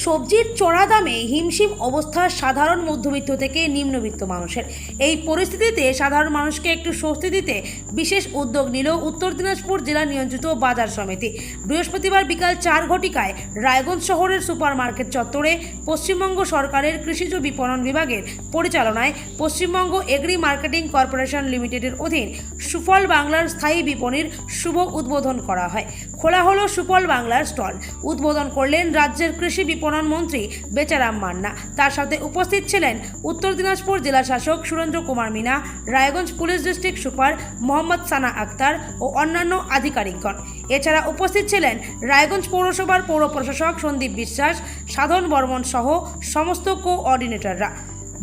সবজির চড়া দামে হিমশিম অবস্থা সাধারণ মধ্যবিত্ত থেকে নিম্নবিত্ত মানুষের। এই পরিস্থিতিতে সাধারণ মানুষকে একটু স্বস্তি দিতে বিশেষ উদ্যোগ নিল উত্তর দিনাজপুর জেলা নিয়ন্ত্রিত বাজার সমিতি। বৃহস্পতিবার বিকাল 4 ঘটিকায় রায়গঞ্জ শহরের সুপার মার্কেট চত্বরে পশ্চিমবঙ্গ সরকারের কৃষিজ বিপণন বিভাগের পরিচালনায় পশ্চিমবঙ্গ এগ্রি মার্কেটিং কর্পোরেশন লিমিটেডের অধীন সুফল বাংলার স্থায়ী বিপণীর শুভ উদ্বোধন করা হয়। খোলা হলো সুফল বাংলার স্টল। উদ্বোধন করলেন রাজ্যের কৃষি বিপণন মন্ত্রী বেচারাম মান্না। তার সাথে উপস্থিত ছিলেন উত্তর দিনাজপুর জেলা শাসক Surendra Kumar Meena, Raiganj police district super Mohammad Sana Akhtar ও অন্যান্য আধিকারিকগণ। এছাড়া উপস্থিত ছিলেন রায়গঞ্জ পৌরসভার পৌর প্রশাসক সন্দীপ বিশ্বাস, সাধন বর্মন সহ সমস্ত কোঅর্ডিনেটররা।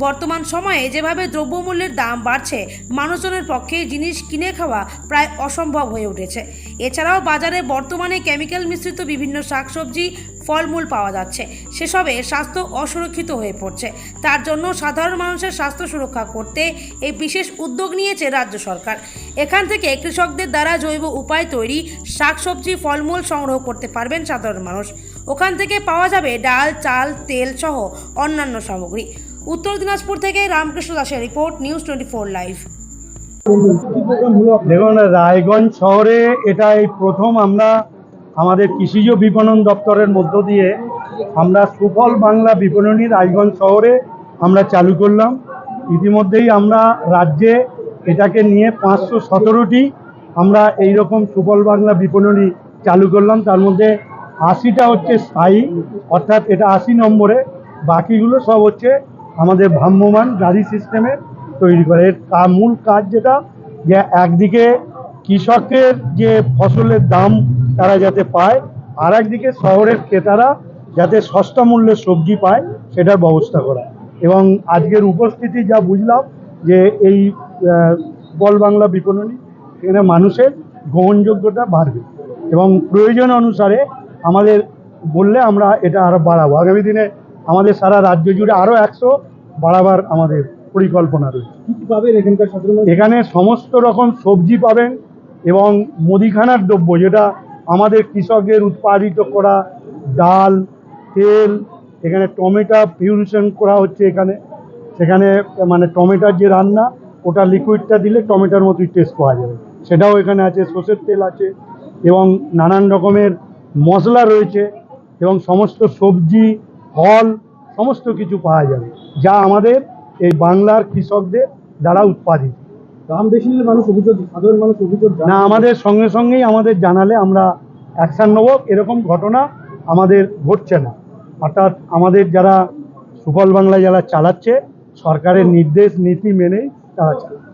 বর্তমান সময়ে যেভাবে দ্রব্যমূল্যের দাম বাড়ছে, মানুষজনের পক্ষে জিনিস কিনে খাওয়া প্রায় অসম্ভব হয়ে উঠেছে। এছাড়াও বাজারে বর্তমানে কেমিক্যাল মিশ্রিত বিভিন্ন শাকসবজি, ফলমূল পাওয়া যাচ্ছে, সেসবে স্বাস্থ্য অসুরক্ষিত হয়ে পড়ছে। তার জন্য সাধারণ মানুষের স্বাস্থ্য সুরক্ষা করতে এই বিশেষ উদ্যোগ নিয়েছে রাজ্য সরকার। এখান থেকে কৃষকদের দ্বারা জৈব উপায় তৈরি শাকসবজি, ফলমূল সংগ্রহ করতে পারবেন সাধারণ মানুষ। ওখান থেকে পাওয়া যাবে ডাল, চাল, তেল সহ অন্যান্য সামগ্রী। উত্তর দিনাজপুর থেকে রামকৃষ্ণ দাসের রিপোর্ট, নিউজ 24 লাইভ। দেখুন, রায়গঞ্জ শহরে এটাই প্রথম আমরা আমাদের কৃষিজ বিপণন দপ্তরের মধ্য দিয়ে আমরা সুফল বাংলা বিপণনী রায়গঞ্জ শহরে আমরা চালু করলাম। ইতিমধ্যেই আমরা রাজ্যে এটাকে নিয়ে 517টি আমরা এইরকম সুফল বাংলা বিপণনী চালু করলাম। তার মধ্যে 80টা হচ্ছে স্থায়ী, অর্থাৎ এটা 80 নম্বরে, বাকিগুলো সব হচ্ছে আমাদের ভ্রাম্যমান গাড়ি সিস্টেমে তৈরি করে। এর মূল কাজ যেটা, যে একদিকে কৃষকের যে ফসলের দাম তারা যাতে পায়, আর একদিকে শহরের ক্রেতারা যাতে সস্তা মূল্যে সবজি পায় সেটার ব্যবস্থা করা। এবং আজকের উপস্থিতি যা বুঝলাম যে এই সুফল বাংলা বিপণনী, এখানে মানুষের গ্রহণযোগ্যতা বাড়বে এবং প্রয়োজন অনুসারে আমাদের বললে আমরা এটা আরও বাড়াবো। আগামী দিনে আমাদের সারা রাজ্য জুড়ে আরও 100 বাড়াবার আমাদের পরিকল্পনা রয়েছে। এখানে সমস্ত রকম সবজি পাবেন এবং মুদিখানার দ্রব্য, যেটা আমাদের কৃষকের উৎপাদিত করা ডাল, তেল, এখানে টমেটো পিউরিশন করা হচ্ছে সেখানে মানে টমেটোর যে রান্না, ওটা লিকুইডটা দিলে টমেটোর মতোই টেস্ট পাওয়া যাবে, সেটাও এখানে আছে। সর্ষের তেল আছে এবং নানান রকমের মশলা রয়েছে এবং সমস্ত সবজি, ফল সমস্ত কিছু পাওয়া যাবে, যা আমাদের এই বাংলার কৃষকদের দ্বারা উৎপাদিত। দাম বেশি নিলে মানুষ অভিযোগ, সাধারণ মানুষ অভিযোগ না, আমাদের সঙ্গে সঙ্গেই আমাদের জানালে আমরা অ্যাকশান নেব। এরকম ঘটনা আমাদের ঘটছে না, অর্থাৎ আমাদের যারা সুফল বাংলা যারা চালাচ্ছে, সরকারের নির্দেশ নীতি মেনেই তারা চালাচ্ছে।